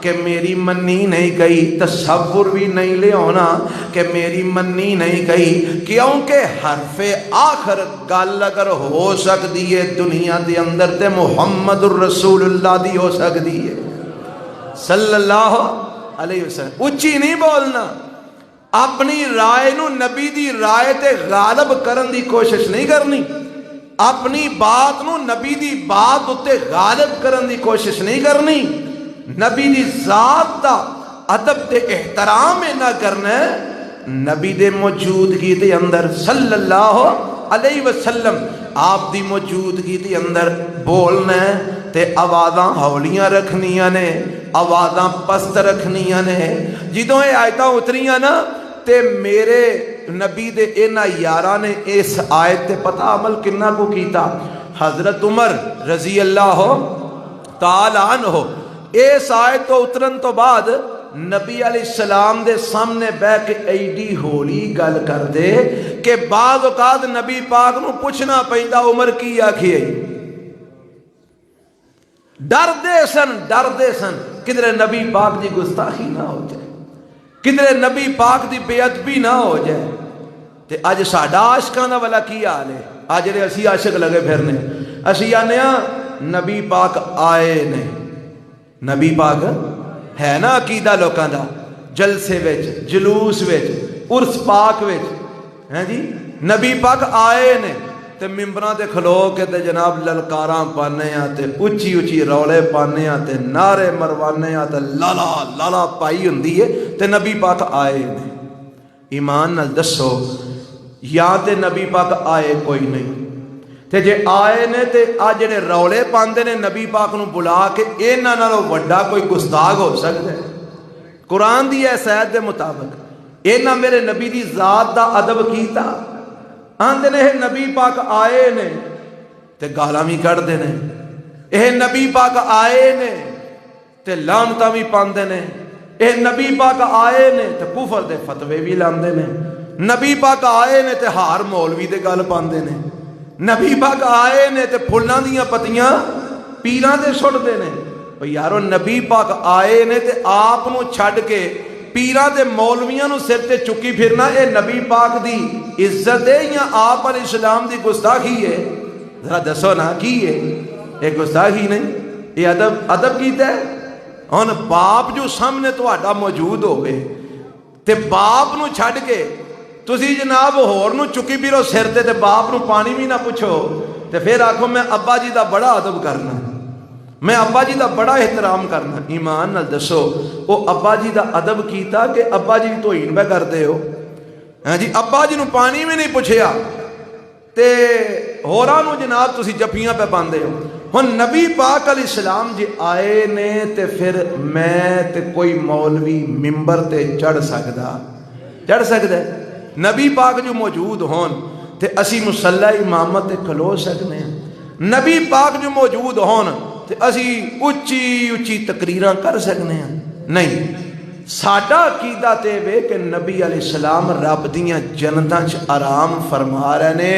کہ میری منی نہیں گئی، تصور بھی نہیں لے ہونا کہ میری منی نہیں گئی، کیونکہ حرف آخر گل اگر ہو سکتی ہے دنیا دے اندر تے محمد الرسول اللہ دی ہو سکتی ہے صلی اللہ علیہ وسلم. اچھی نہیں بولنا، اپنی رائے نو نبی دی رائے تے غالب کرن دی کوشش نہیں کرنی، اپنی بات نو نبی دی بات اتے غالب کرن دی کوشش نہیں کرنی. نبی دی ذات دا ادب تے احترام نہ کرنا ہے، نبی دے موجودگی دے اندر صلی اللہ علیہ وسلم آپ دی موجودگی دے اندر بولنا ہے تے آوازاں ہولیاں رکھنیاں نے، آوازاں پست رکھنیاں نے. جدوں یہ آیتاں اتریاں نا تے میرے نبی دے اینا یاراں نے اس آیت تے پتہ عمل کنہ کو کیتا. حضرت عمر رضی اللہ تعالی عنہ اس آیت تو اترن تو بعد نبی علیہ السلام دے سامنے بہ کے ایڈی ہولی گل کر دے کہ بعض اوقات نبی پاک نو پوچھنا پیندا عمر کی آکھیے. ڈردے سن کدھر نبی پاک دی گستاخی نہ ہو جائے، کدھر نبی پاک دی بے ادبی نہ ہو جائے. تے اج ساڈا عاشقاں دا والا کی حال ہے؟ اج جڑے اسی عاشق لگے پھرنے، اسی آنے نبی پاک آئے نے، نبی پاک ہے نا عقیدہ لوکاں دا، جلسے وچ جلوس وچ عرس پاک وچ ہیں جی نبی پاک آئے نے تے ممبراں تے کھلو کے تے جناب للکاراں پانے ہاں تے اچھی اچھی رولے پانے ہاں تے نعرے مروانے ہاں تے لالا لالا پائی ہوندی ہے تے نبی پاک آئے نے. ایمان نال دسو یا تے نبی پاک آئے کوئی نہیں تے جے آئے نے تے آ جڑے رولے پاندے نے نبی پاک نو بلا کے انہاں نالوں وڈا کوئی گستاخ ہو سکدا ہے؟ قرآن دی اس آیت دے مطابق انہاں میرے نبی دی ذات دا ادب کیتا، آندے نے اے نبی پاک آئے نے تے گالاں بھی کڈدے نے، اے نبی پاک آئے نے تے لعنتاں بھی پاندے نے، اے نبی پاک آئے نے تے کفر دے فتوے بھی لاندے نے، نبی پاک آئے نے تے ہار مولوی دے گل پاندے نے، نبی پاک آئے نے تے پھلاں دیاں پتیاں پیراں دے سٹدے نے۔ یارو نبی پاک آئے نے تے آپ نو چھڈ کے پیراں تے مولویاں نو سر تے چکی پھرنا، اے نبی پاک دی عزت ہے یا آپ علیہ السلام دی گستاخی ہے؟ ذرا دسو نا کی ہے؟ یہ گستاخی نہیں، یہ ادب کیتا ہے۔ ہن باپ جو سامنے تہاڈا موجود ہوئے تے باپ نو چھڈ کے تسی جناب ہور نو چکی پھرو سر تے باپ نو پانی بھی نہ پوچھو تے پھر آکھو میں ابا جی دا بڑا ادب کرنا، میں ابا جی دا بڑا احترام کرنا۔ ایمان نال دسو وہ ابا جی دا ادب کیتا کہ ابا جی توہین پہ کردے ہو؟ ہاں جی، ابا جی نو پانی بھی نہیں پوچھیا تے ہوراں نو جناب تسی جفیاں پہ پاندے ہو۔ ہن نبی پاک علیہ السلام جی آئے نے تے پھر میں تے کوئی مولوی ممبر تے چڑھ سکدا ہے؟ نبی پاک جو موجود ہون تے اسی مصلی امامت تے کھلو سکنے ہیں، نبی پاک جو موجود ہون تے اسی اچھی اچھی تقریراں کر سکنے ہیں؟ نہیں، ساڈا عقیدہ تے وے کہ نبی علیہ السلام رب دیاں جنتاں چ آرام فرما رہے نے،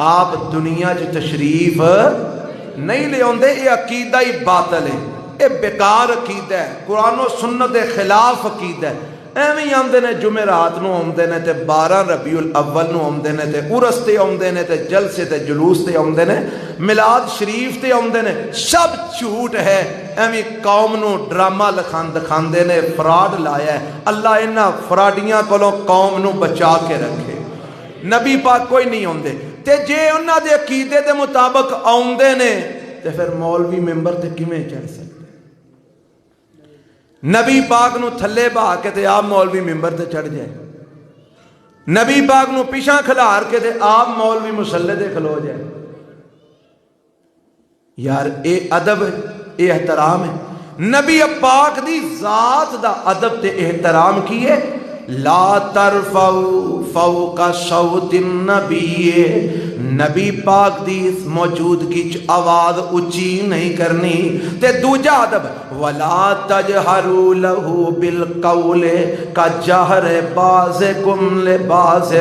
آپ دنیا چ تشریف نہیں لے آندے۔ یہ عقیدہ ہی باطل ہے، یہ بیکار عقیدہ ہے، قرآن و سنت کے خلاف عقیدہ ہے۔ ایویں ہی آمدے نے جمعرات نو آمدے نے تے 12 ربیع الاول نو آمدے نے تے عرس تے آمدے نے تے جلسے تے جلوس تے آمدے نے، میلاد شریف تے آمدے نے، سب جھوٹ ہے۔ ایویں قوم نو ڈرامہ دکھاندے نے، فراڈ لایا ہے۔ اللہ انہاں فراڈیاں کولوں قوم نو بچا کے رکھے۔ نبی پاک کوئی نہیں آمدے تے جے انہاں دے عقیدے دے مطابق آمدے نے تے پھر مولوی ممبر تے کیویں چڑھ سکتے؟ نبی پاک نو تھلے بہا کے تے آپ مولوی ممبر تے چڑھ جائے، نبی پاک نو پیچھا کھلار کے تے آپ مولوی مصلی تے کھلو جائے۔ یار اے ادب، اے احترام ہے؟ نبی پاک دی ذات دا ادب تے احترام کی ہے؟ لا ترفعوا فوق صوت النبی، نبی پاک دی موجودگی چ آواز اچھی نہیں کرنی۔ تے دوجا ادب ولا تجہروا له بالقول کجہر بعضکم لبعض،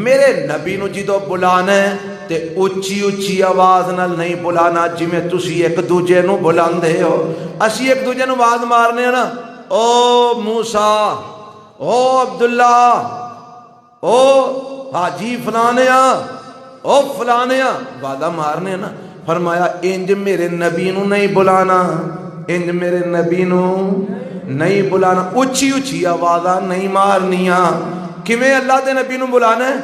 میرے نبی نو جدو بلانا ہے تے اچھی اچھی آواز نال نہیں بلانا جویں تسی ایک دوجے نو بلاندے ہو۔ اسی ایک دوجے نو آواز مارنے نا، او موسیٰ، او عبداللہ، او حاجی فلانیا، او فلانیا، وعدہ مارنے نا۔ فرمایا انج میرے نبی نو نہیں بلانا، انج میرے نبی نو نہیں بلانا، اچھی اچھی آوازاں نہیں مارنیاں۔ کیویں اللہ دے نبی نو بلانا ہے؟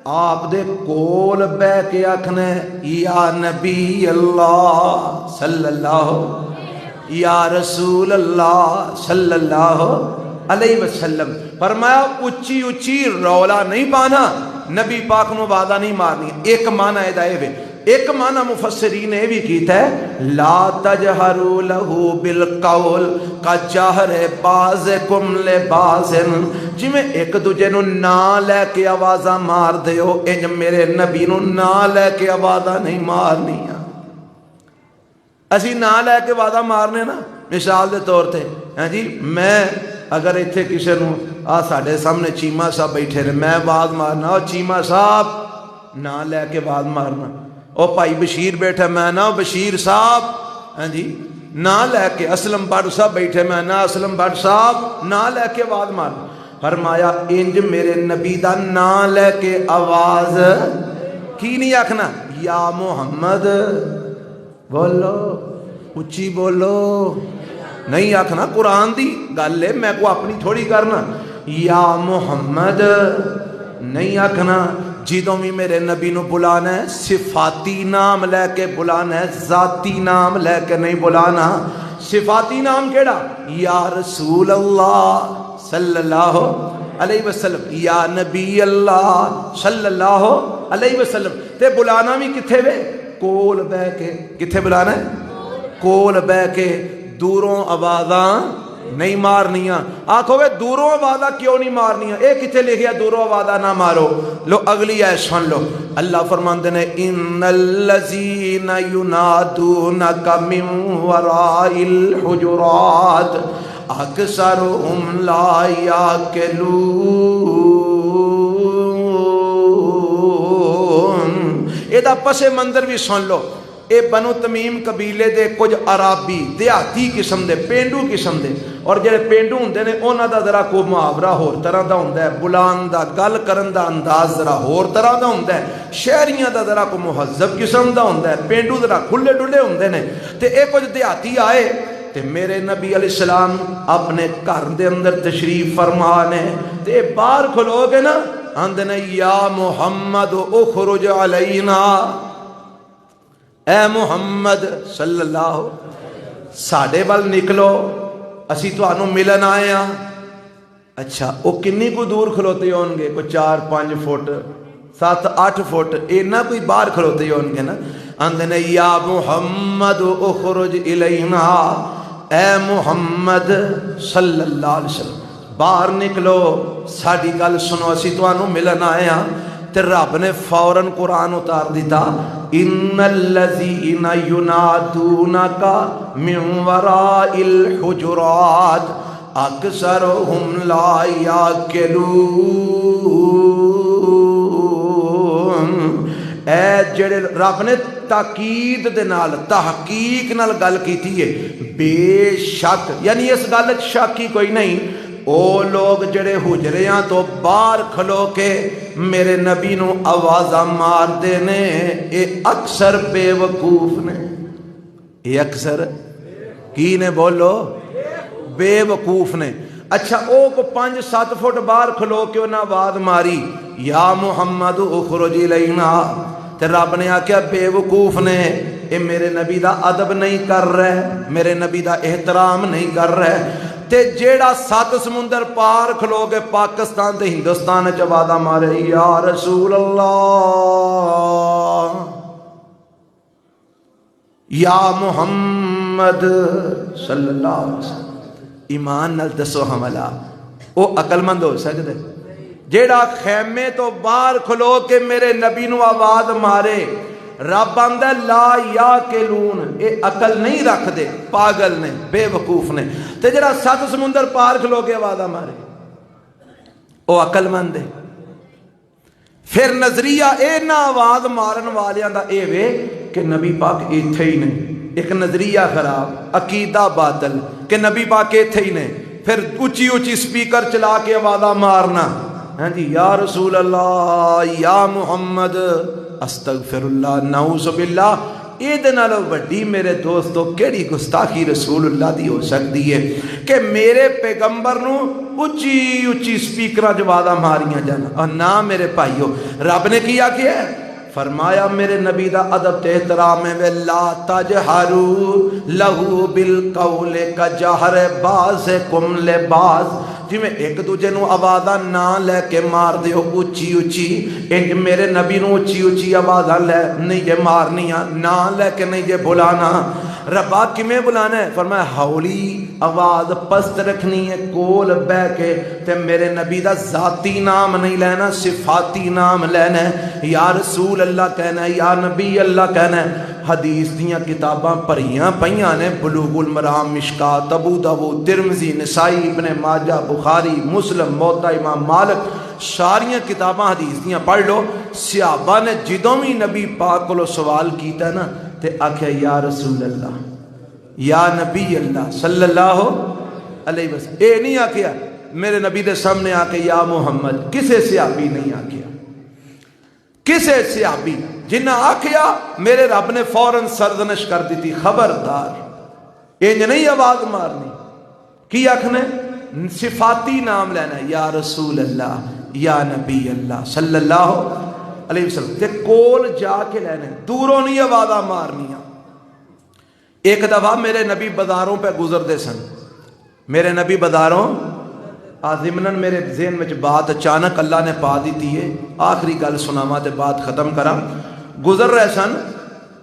آپ دے کول بہ کے آکھنا ہے یا نبی اللہ صلی اللہ، یا رسول اللہ صلی اللہ علیہ وسلم۔ فرمایا اچھی اچھی رولا نہیں پانا، نبی پاک نو وعدہ نہیں مارنی۔ ایک معنی ہے، ایک معنی مفسرین نے بھی کیتا ہے لا تجہروا له بالقول کجہر بعضکم لبعض، جویں ایک دوجے نو نا لے کے آوازاں مار دیو انج میرے نبی نو نا لے کے آوازاں نہیں مارنیاں۔ اسی نا لے کے آوازاں مارنے نا، مثال دے طور تے ہاں جی، میں اگر ایتھے کسے نو ساڈے سامنے چیما صاحب بیٹھے نے، میں آواز مارنا او چیما صاحب نا لے کے آواز مارنا، او بھائی بشیر بیٹھا میں نا بشیر صاحب، ہاں جی نا لے کے، اسلم بٹ صاحب بیٹھے میں نا اسلم بٹ صاحب، نا لے کے آواز مارنا۔ فرمایا انج میرے نبی دا نا لے کے آواز کی نہیں آکھنا یا محمد، بولو اچھی بولو نہیں آکھنا، قرآن دی گل ہے، میں کو اپنی تھوڑی کرنا۔ یا محمد نہیں آکھنا، جدوں بھی میرے نبی نو بلانا ہے صفاتی نام لے کے بلانا ہے، ذاتی نام لے کے نہیں بلانا۔ صفاتی نام کیڑا؟ یا رسول اللہ صلی اللہ علیہ وسلم، یا نبی اللہ صلی اللہ علیہ وسلم۔ تے بلانا بھی کتھے وے کول بہ کے کتھے بلانا ہے کول بہ کے دوروں آوازاں نہیں مارنیاں آکھو وے دوروں آوازاں کیوں نہیں مارنیاں اے کتھے لکھیا دوروں آوازاں نہ مارو لو اگلی آیت سن لو اللہ فرماندے نے ان الذین ینادونک من وراء الحجرات اکثرهم لا یعقلون اے دا پس منظر بھی سن لو اے بنو تمیم قبیلے دے کچھ عرابی دیہاتی قسم دے پینڈو قسم دے اور جڑے پینڈو ہوندے نے انہاں دا ذرا کو محاورہ ہور طرح دا ہوندا ہے بلان دا گل کرن دا انداز ذرا ہور طرح دا ہوندا ہے شہریاں دا ذرا کو مہذب قسم دا ہوندا ہے پینڈو ذرا کھلے ڈلے ہوندے نے تے اے کچھ دیہاتی آئے تے میرے نبی علیہ السلام اپنے گھر دے اندر تشریف فرما نے تے باہر کھلو گے نا آندے نے یا محمد اخرج علینا اے محمد صلی اللہ ساڈے ول نکلو اسی تانوں ملن آئے ہاں اچھا وہ کنی کو دور کھلوتے ہون گے کوئی 4-5 فٹ 7-8 فٹ اینا کوئی باہر کھلوتے ہون گے نا آندے نے یا محمد اخرج الینا اے محمد صلی اللہ علیہ وسلم باہر نکلو ساڈی گل سنو اسی تانوں ملن آئے ہاں تے رب نے فوراً قرآن اتار دیتا ان الذین ینادونک من وراء الحجرات اکثرهم لا یعقلون اے جڑے رب نے تاکید دے نال تحقیق نال گل کیتی ہے بے شک یعنی اس گل وچ شک ہی کوئی نہیں او لوگ جڑے حجریاں تو باہر کھلو کے میرے نبی نو آوازاں مار دے نے اے اکثر بے وقوف نے اے اکثر کی نے بولو بے وقوف نے اچھا او کو 5-7 فٹ باہر کھلو کے انہاں آواز ماری یا محمد اخرج الینا تے رب نے آکھیا بے وقوف نے اے میرے نبی دا ادب نہیں کر رہے میرے نبی دا احترام نہیں کر رہے تے جیڑا 7 سمندر پار کھلو گے پاکستان تے ہندوستان چوادہ مارے یا رسول اللہ یا محمد صلی اللہ علیہ وسلم ایمان نال دسو حملہ او عقل مند ہو سکدے جیڑا خیمے تو باہر کھلو کے میرے نبی نو آواز مارے رب آندہ لا یاقلون اے عقل نہیں رکھ دے پاگل نے بے وقوف نے تے جڑا 7 سمندر پار کھلو کے آواز مارے او عقل مند ہے پھر نظریہ اے نہ آواز مارن والیاں دا اے وے کہ نبی پاک ایتھے ہی نہیں ایک نظریہ خراب عقیدہ باطل کہ نبی پاک ایتھے ہی نہیں پھر اونچی اونچی سپیکر چلا کے آوازاں مارنا ہاں جی یا رسول اللہ یا محمد استغفر اللہ نعوذ باللہ اے دے نالوں وڈی میرے دوستو کیڑی گستاخی رسول اللہ دی ہو سکتی ہے کہ میرے پیغمبر نو اچھی اچھی سپیکراں آوازاں ماریاں جانا اور نہ میرے بھائیو رب نے کیا ہے فرمایا میرے نبی دا ادب تے احترام ہے لا تجہرو لہو بالقول کجہر بعضکم لبعض جی میں ایک دوجے نو آوازاں نہ لے کے مار دیو اچھی اچھی انج میرے نبی نو اچھی اچھی آوازاں لے نہیں جے مارنیاں نہ لے کے نہیں جے بلانا ربا کمیں بلانا ہے فرمایا ہولی آواز پست رکھنی ہے کول بہ کے تے میرے نبی دا ذاتی نام نہیں لینا صفاتی نام لینا ہے یا رسول اللہ کہنا ہے یا نبی اللہ کہنا ہے حدیث دیاں کتاباں پڑھیاں پہیاں نے بلوغ المرام مشکات ابو داؤد ترمذی نسائی ابن ماجہ بخاری مسلم موطا امام مالک ساریاں کتاباں حدیث دیاں پڑھ لو صحابہ نے جدوں بھی نبی پاک کو سوال کیتا نا تے آکھیا یا رسول اللہ یا نبی اللہ صلی اللہ علیہ وسلم اے نہیں آکھیا میرے نبی دے سامنے آکے یا محمد کسے صحابی نہیں آکھیا کسے صحابی جنہ آکھیا میرے رب نے فوراً سرزنش کر دی تھی خبردار انج نہیں آواز مارنی کی آکھنے صفاتی نام لینا یا رسول اللہ یا نبی اللہ صلی اللہ علیہ وسلم تے کول جا کے لینے دوروں نہیں آوازاں مارنیاں ایک دفعہ میرے نبی بازاروں پہ گزر دے سن میرے نبی بازاروں آزمنن میرے ذہن میں بات اچانک اللہ نے پا دیتی ہے آخری گل سناما تے بات ختم کرا گزر رہے سن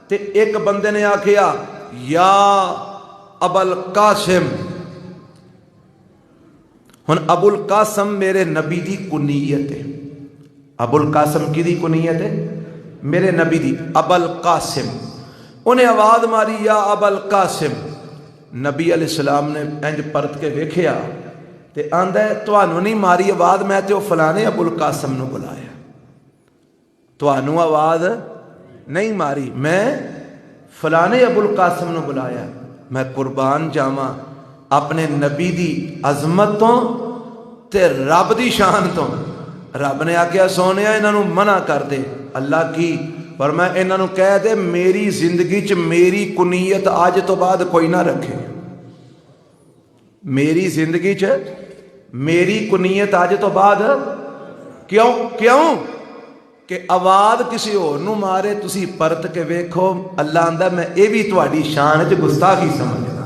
تے ایک بندے نے آکھیا یا ابوالقاسم. ہن ابوالقاسم میرے نبی دی کنیت ہے. ابوالقاسم کی دی کنیت ہے؟ میرے نبی دی. ابوالقاسم انہیں آواز ماری یا ابوالقاسم. نبی علیہ السلام نے انج پرت کے ویکھیا تے آندا ہے تانوں نہیں ماری آواز، میں تے او فلانے ابوالقاسم نو بلایا. تانوں آواز نہیں ماری، میں فلانے ابوالقاسم نو بلایا. میں قربان جاواں اپنے نبی دی عظمت تو تے رب دی شان تو. رب نے آکھیا سونیا انہاں نو منع کر دے. اللہ کی فرمایا انہاں نو کہہ دے میری زندگی چ میری کنیت آج تو بعد کوئی نہ رکھے. میری زندگی چ میری کنیت آج تو بعد کیوں کہ آواز کسی اور نو مارے تسی پرت کے ویکھو. اللہ آندا میں اے بھی تہاڈی شان چ گستاخی سمجھدا.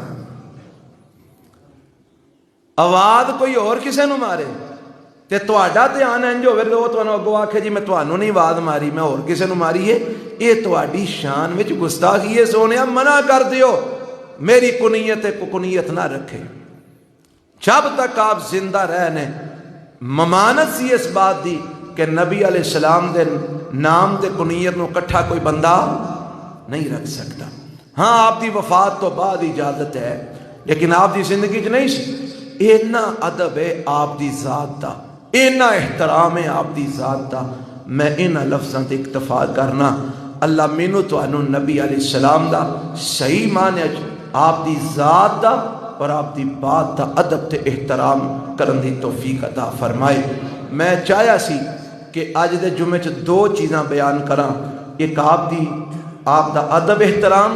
آواز کوئی اور کسے نو مارے تے تہاڈا دھیان انج ہوے تے او تانوں اگوں آکھے جی میں تانوں نہیں آواز ماری میں اور کسے نو ماری ہے، اے تہاڈی شان وچ گستاخی ہے. سونیا منع کر دیو میری کنیت کو کنیت نہ رکھے. جب تک آپ زندہ رہنے ممانت سی اس بات دی کہ نبی علیہ السلام دے نام دے کنیت نو کٹھا کوئی بندہ نہیں رکھ سکتا. ہاں آپ دی وفات تو بعد اجازت ہے لیکن آپ دی زندگی چ نہیں سی. اینا ادب ہے آپ دی ذات دا، اینا احترام ہے آپ دی ذات دا. میں انہاں لفظاں تے اکتفا کرنا. اللہ مینوں تانوں نبی علیہ السلام دا صحیح معنی آپ دی ذات دا اور آپ دی بات دا ادب تے احترام کرن دی توفیق عطا فرمائے. میں چاہیا سی کہ آج دے جمعے چ دو چیزاں بیان کراں. ایک آپ دا ادب احترام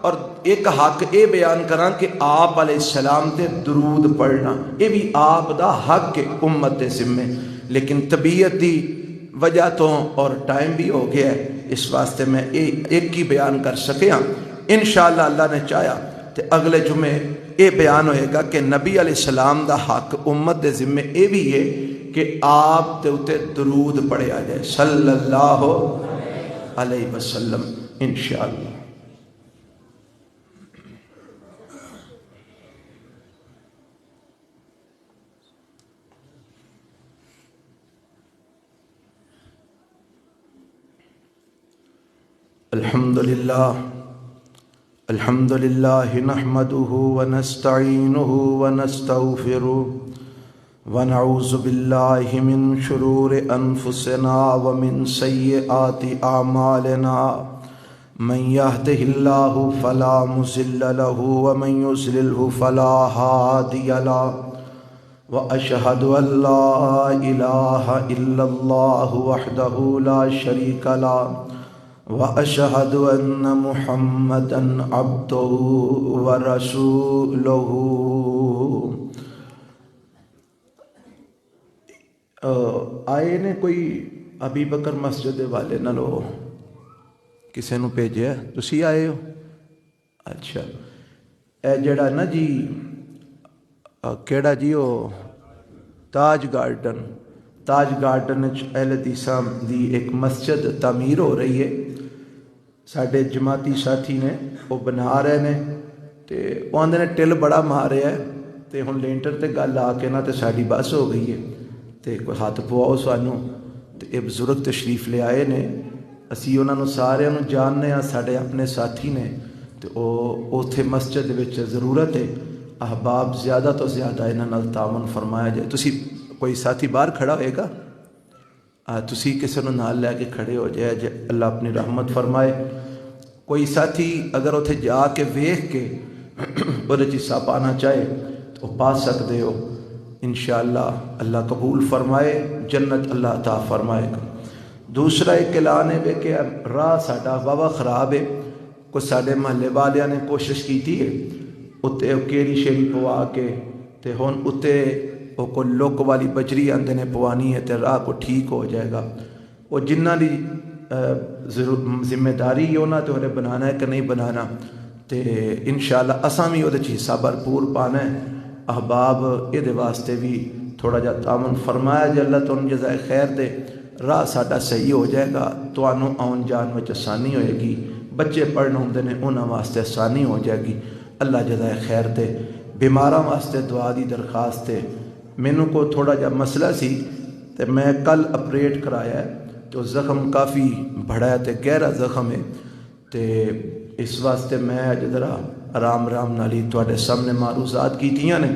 اور ایک حق اے بیان کراں کہ آپ علیہ السلام تے درود پڑھنا یہ بھی آپ دا حق ہے امت دے ذمے. لیکن طبیعت دی وجہ تو اور ٹائم بھی ہو گیا ہے اس واسطے میں ایک ہی بیان کر سکیا. انشاءاللہ اللہ نے چاہیا تے اگلے جمعے یہ بیان ہوئے گا کہ نبی علیہ السلام دا حق امت دے ذمے یہ بھی ہے کہ آپ تے اتے درود پڑھیا جائے صلی اللہ علیہ وسلم انشاءاللہ. الحمد لله نحمده ونستعينه ونستغفره ونعوذ بالله من شرور أنفسنا ومن سيئات أعمالنا. من يهده الله فلا مضل له ومن يضلله فلا هادي له. وأشهد أن لا إله إلا الله وحده لا شريك له وأشهد أن محمدًا عبده ورسوله. آئے نے کوئی ابی بکر مسجد والے نہ لو کسے نو بھیجیا تسی آئے ہو؟ اچھا اے جڑا نا جی کیڑا جی او تاج گارڈن اہل حدیثاں دی ایک مسجد تعمیر ہو رہی ہے. ساڈے جماعتی ساتھی نے وہ بنا رہے نے تے وہ آندے نے ٹل بڑا مارے ہے تے ہن لینٹر تے گل آ کے نا تے ساڈی بس ہو گئی ہے تے کوئی ہاتھ پواؤ سانوں. تے اے بزرگ تشریف لے آئے نے اسی انہاں نو سارے نو جاننے ہاں ساڈے اپنے ساتھی نے تے او اوتھے مسجد وچ ضرورت ہے احباب زیادہ تو زیادہ انہاں نال تعاون فرمایا جائے. تسی کوئی ساتھی باہر کھڑا ہوئے گا تسی کسی نو نال لے کے کھڑے ہو جائے جے اللہ اپنی رحمت فرمائے. کوئی ساتھی اگر اتھے جا کے ویکھ کے وہ حصہ پانا چاہے تو پا سکتے ہو انشاءاللہ. اللہ قبول فرمائے جنت اللہ عطا فرمائے گا. دوسرا ایک اعلان ہے کہ راہ ساڈا واوا خراب ہے. کوئی ساڈے محلے والیاں نے کوشش کی ہے اتنے کیڑی شیری پوا کے تے ہن اتنے وہ کوئی لوک والی بجری آندے نے پوانی ہے تے راہ کو ٹھیک ہو جائے گا. وہ جنہ دی ذمہ داری ہے انہاں تے انہیں بنانا ہے کہ نہیں بنانا تے انشاءاللہ اساں بھی وہ حصہ بھرپور پانا ہے. احباب یہ واسطے بھی تھوڑا جا تعاون فرمایا جے اللہ تو ان جزائے خیر دے. راہ ساڈا صحیح ہو جائے گا، تانوں آن جان میں آسانی ہوئے گی، بچے پڑھنے ہوندے نے انہاں واسطے آسانی ہو جائے گی۔ اللہ جزائے خیر دے۔ بیماراں واسطے دعا دی درخواست ہے۔ مینوں کو تھوڑا جا مسئلہ سی تے میں کل اپریٹ کرایا ہے، تو زخم کافی بڑا ہے تے گہرا زخم ہے، تے اس واسطے میں اج ذرا آرام نالی تواڈے سامنے معروضات کیتیاں نے۔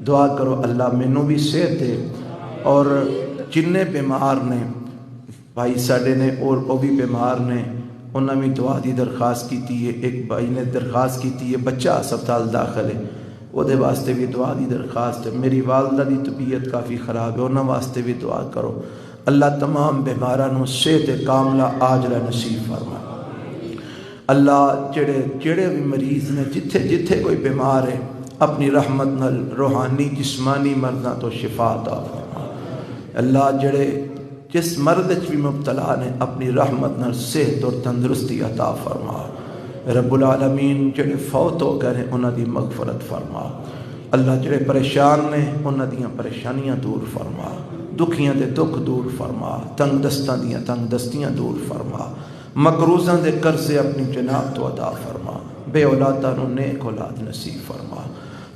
دعا کرو اللہ مینوں بھی صحت دے، اور جننے بیمار نے بھائی ساڈے نے اور وہ بھی بیمار نے انہاں بھی دعا دی درخواست کیتی ہے۔ ایک بھائی نے درخواست کیتی ہے بچہ ہسپتال داخل ہے، وہ دے واسطے بھی دعا دی درخواست ہے۔ میری والدہ دی طبیعت کافی خراب ہے، انہاں واسطے بھی دعا کرو۔ اللہ تمام بیماراں نوں صحت کاملہ عاجلہ نصیب فرما۔ اللہ جڑے بھی مریض نے جتھے جتھے کوئی بیمار ہے اپنی رحمت نال روحانی جسمانی مرضاں تو شفا عطا فرما۔ اللہ جڑے جس مرض وچ بھی مبتلا نے اپنی رحمت نال صحت اور تندرستی عطا فرما۔ رب العالمین جڑے فوت ہو گئے انہاں دی مغفرت فرما۔ اللہ جڑے پریشان نے انہاں دیاں پریشانیاں دور فرما، دکھیاں دے دکھ دور فرما، تنگ دستاں دیاں تنگ دستیاں دور فرما، مقروضاں دے قرضے اپنی جناب تو عطا فرما، بے اولاداں نوں نیک اولاد نصیب فرما۔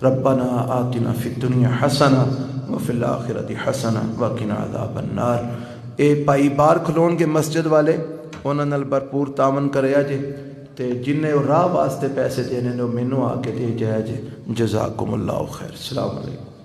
ربنا آتنا فی الدنیا حسنہ وفی الآخرۃ حسنہ وقنا عذاب النار۔ اے پائی بار کھلون کے مسجد والے انہاں نال بھرپور تعاون کریا جے، تے جنہیں راہ واسطے پیسے دینے نے مینوں آ کے دے جائے جے۔ جزاکم اللہ خیر۔ السلام علیکم۔